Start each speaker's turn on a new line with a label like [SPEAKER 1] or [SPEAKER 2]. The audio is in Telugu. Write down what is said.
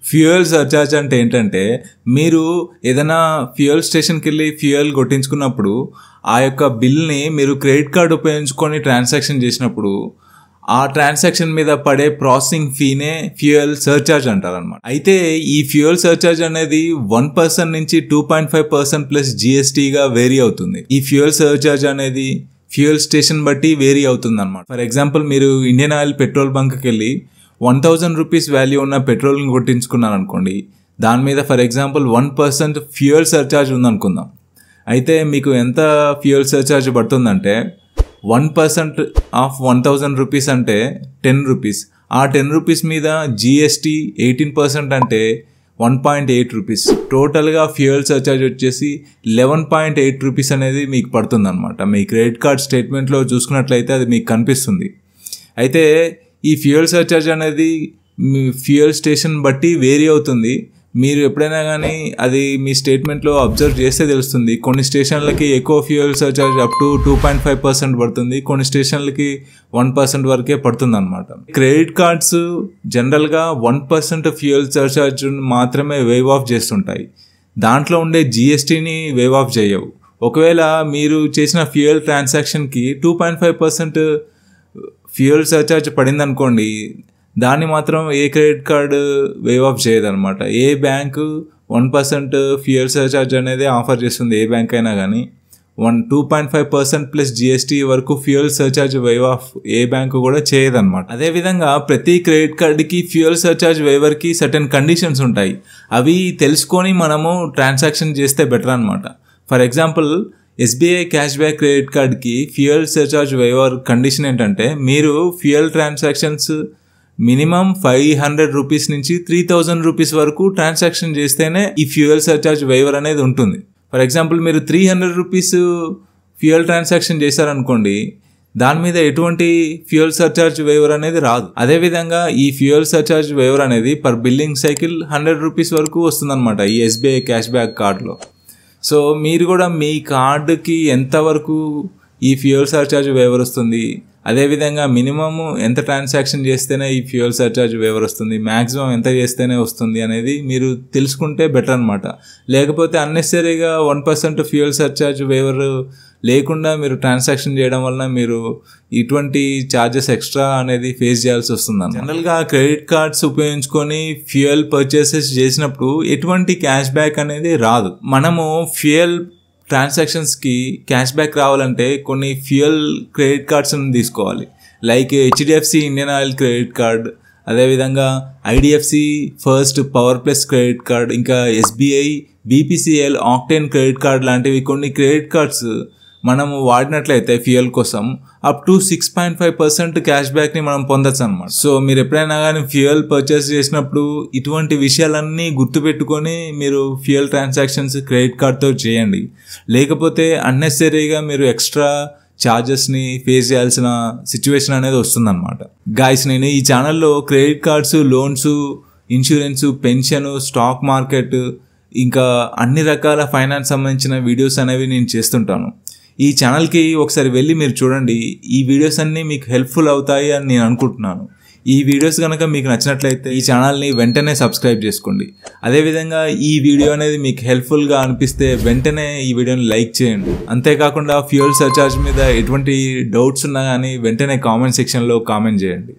[SPEAKER 1] ఫ్యూయల్ సర్చార్జ్ అంటే ఏంటంటే మీరు ఏదైనా ఫ్యూయల్ స్టేషన్కి వెళ్ళి ఫ్యూయల్ కొట్టించుకున్నప్పుడు ఆ యొక్క బిల్ని మీరు క్రెడిట్ కార్డు ఉపయోగించుకొని ట్రాన్సాక్షన్ చేసినప్పుడు ఆ ట్రాన్సాక్షన్ మీద పడే ప్రాసెసింగ్ ఫీనే ఫ్యూయల్ సర్చార్జ్ అంటారనమాట. అయితే ఈ ఫ్యూయల్ సర్చార్జ్ అనేది 1% నుంచి 2.5% ప్లస్ జిఎస్టీగా వేరీ అవుతుంది. ఈ ఫ్యూయల్ సర్చార్జ్ అనేది ఫ్యూయల్ స్టేషన్ బట్టి వేరీ అవుతుంది అనమాట. ఫర్ ఎగ్జాంపుల్ మీరు ఇండియన్ ఆయిల్ పెట్రోల్ బంక్కి వెళ్ళి 1000 రూపీస్ వాల్యూ ఉన్న పెట్రోల్ని కొట్టించుకున్నారు అనుకోండి, దాని మీద ఫర్ ఎగ్జాంపుల్ 1% ఫ్యూయల్ సర్చార్జ్ ఉందనుకుందాం. అయితే మీకు ఎంత ఫ్యూయల్ సర్చార్జ్ పడుతుందంటే 1% ఆఫ్ 1000 రూపీస్ అంటే 10 రూపీస్. ఆ 10 రూపీస్ మీద జిఎస్టీ 18% అంటే 1.8 రూపీస్. టోటల్గా ఫ్యూయల్ సర్చార్జ్ వచ్చేసి 11.8 రూపీస్ అనేది మీకు పడుతుంది అనమాట. మీ క్రెడిట్ కార్డ్ స్టేట్మెంట్లో చూసుకున్నట్లయితే అది మీకు కనిపిస్తుంది. అయితే ఈ ఫ్యూయల్ సర్చార్జ్ అనేది మీ ఫ్యూయల్ స్టేషన్ బట్టి వేరీ అవుతుంది. మీరు ఎప్పుడైనా కానీ అది మీ స్టేట్మెంట్లో అబ్జర్వ్ చేస్తే తెలుస్తుంది. కొన్ని స్టేషన్లకి ఎక్కువ ఫ్యూయల్ సర్చార్జ్ అప్ టు 2.5% పడుతుంది, కొన్ని స్టేషన్లకి 1% వరకే పడుతుంది అనమాట. క్రెడిట్ కార్డ్స్ జనరల్గా 1% ఫ్యూయల్ సర్చార్జ్ మాత్రమే వేవ్ ఆఫ్ చేస్తుంటాయి. దాంట్లో ఉండే జిఎస్టీని వేవ్ ఆఫ్ చేయవు. ఒకవేళ మీరు చేసిన ఫ్యూయల్ ట్రాన్సాక్షన్కి 2.5% ఫ్యూయల్ సర్చార్జ్ పడింది అనుకోండి, దాన్ని మాత్రం ఏ క్రెడిట్ కార్డు వేవ్ ఆఫ్ చేయదన్నమాట. ఏ బ్యాంకు 1% ఫ్యూయల్ సర్చార్జ్ అనేది ఆఫర్ చేస్తుంది, ఏ బ్యాంక్ అయినా కానీ. 2.5% ప్లస్ జిఎస్టీ వరకు ఫ్యూయల్ సర్చార్జ్ వేవ్ ఆఫ్ ఏ బ్యాంకు కూడా చేయదన్నమాట. అదేవిధంగా ప్రతి క్రెడిట్ కార్డుకి ఫ్యూయల్ సర్చార్జ్ వేవర్కి సర్టెన్ కండిషన్స్ ఉంటాయి. అవి తెలుసుకొని మనము ట్రాన్సాక్షన్ చేస్తే బెటర్ అనమాట. For example SBI cash back credit కార్డ్కి ఫ్యూయల్ సర్చార్జ్ వేవర్ కండిషన్ ఏంటంటే మీరు ఫ్యూయల్ ట్రాన్సాక్షన్స్ మినిమం 500 రూపీస్ నుంచి 3000 రూపీస్ వరకు ట్రాన్సాక్షన్ చేస్తేనే ఈ ఫ్యూయల్ సర్చార్జ్ వేవర్ అనేది ఉంటుంది. ఫర్ ఎగ్జాంపుల్ మీరు 300 రూపీస్ ఫ్యూయల్ ట్రాన్సాక్షన్ చేశారనుకోండి, దాని మీద ఎటువంటి ఫ్యూయల్ సర్చార్జ్ వేవర్ అనేది రాదు. అదేవిధంగా ఈ ఫ్యూయల్ సర్చార్జ్ వేవర్ అనేది పర్ బిల్లింగ్ సైకిల్ 100 రూపీస్ వరకు వస్తుందన్నమాట ఈ ఎస్బీఐ క్యాష్ బ్యాక్ కార్డులో. సో మీరు కూడా మీ కార్డుకి ఎంతవరకు ఈ ఫ్యూయల్ సర్చార్జ్ వేవర్ వస్తుంది, అదేవిధంగా మినిమము ఎంత ట్రాన్సాక్షన్ చేస్తేనే ఈ ఫ్యూయల్ సర్చార్జ్ వేవర్ వస్తుంది, మ్యాక్సిమం ఎంత చేస్తేనే వస్తుంది అనేది మీరు తెలుసుకుంటే బెటర్ అనమాట. లేకపోతే అన్నెసరీగా 1% ఫ్యూయల్ సర్చార్జ్ వేవర్ లేకుండా మీరు ట్రాన్సాక్షన్ చేయడం వలన మీరు ఇటువంటి ఛార్జెస్ ఎక్స్ట్రా అనేది ఫేస్ చేయాల్సి వస్తుంది. జనరల్గా క్రెడిట్ కార్డ్స్ ఉపయోగించుకొని ఫ్యూయల్ పర్చేసెస్ చేసినప్పుడు ఎటువంటి క్యాష్ బ్యాక్ అనేది రాదు. మనము ఫ్యూయల్ ట్రాన్సాక్షన్స్కి క్యాష్ బ్యాక్ రావాలంటే కొన్ని ఫ్యూయల్ క్రెడిట్ కార్డ్స్ని తీసుకోవాలి. Like HDFC Indian Oil credit card, అదేవిధంగా IDFC first power plus credit card, ఇంకా SBI BPCL octane credit card లాంటివి కొన్ని క్రెడిట్ కార్డ్స్ మనము వాడినట్లయితే ఫ్యూయల్ కోసం అప్ టు 6.5% క్యాష్ బ్యాక్ని మనం పొందొచ్చు అనమాట. సో మీరు ఎప్పుడైనా కానీ ఫ్యూయల్ పర్చేస్ చేసినప్పుడు ఇటువంటి విషయాలన్నీ గుర్తుపెట్టుకొని మీరు ఫ్యూయల్ ట్రాన్సాక్షన్స్ క్రెడిట్ కార్డ్తో చేయండి. లేకపోతే అన్నెసరీగా మీరు ఎక్స్ట్రా ఛార్జెస్ని ఫేస్ చేయాల్సిన సిచ్యువేషన్ అనేది వస్తుందన్నమాట. గాయ్స్, నేను ఈ ఛానల్లో credit cards, loans, insurance, pension, stock market, ఇంకా అన్ని రకాల ఫైనాన్స్ సంబంధించిన వీడియోస్ అనేవి నేను చేస్తుంటాను. ఈ ఛానల్కి ఒకసారి వెళ్ళి మీరు చూడండి. ఈ వీడియోస్ అన్నీ మీకు హెల్ప్ఫుల్ అవుతాయి అని నేను అనుకుంటున్నాను. ఈ వీడియోస్ కనుక మీకు నచ్చినట్లయితే ఈ ఛానల్ని వెంటనే సబ్స్క్రైబ్ చేసుకోండి. అదేవిధంగా ఈ వీడియో అనేది మీకు హెల్ప్ఫుల్గా అనిపిస్తే వెంటనే ఈ వీడియోని లైక్ చేయండి. అంతేకాకుండా ఫ్యూయల్ సర్చార్జ్ మీద ఎటువంటి డౌట్స్ ఉన్నా కానీ వెంటనే కామెంట్ సెక్షన్లో కామెంట్ చేయండి.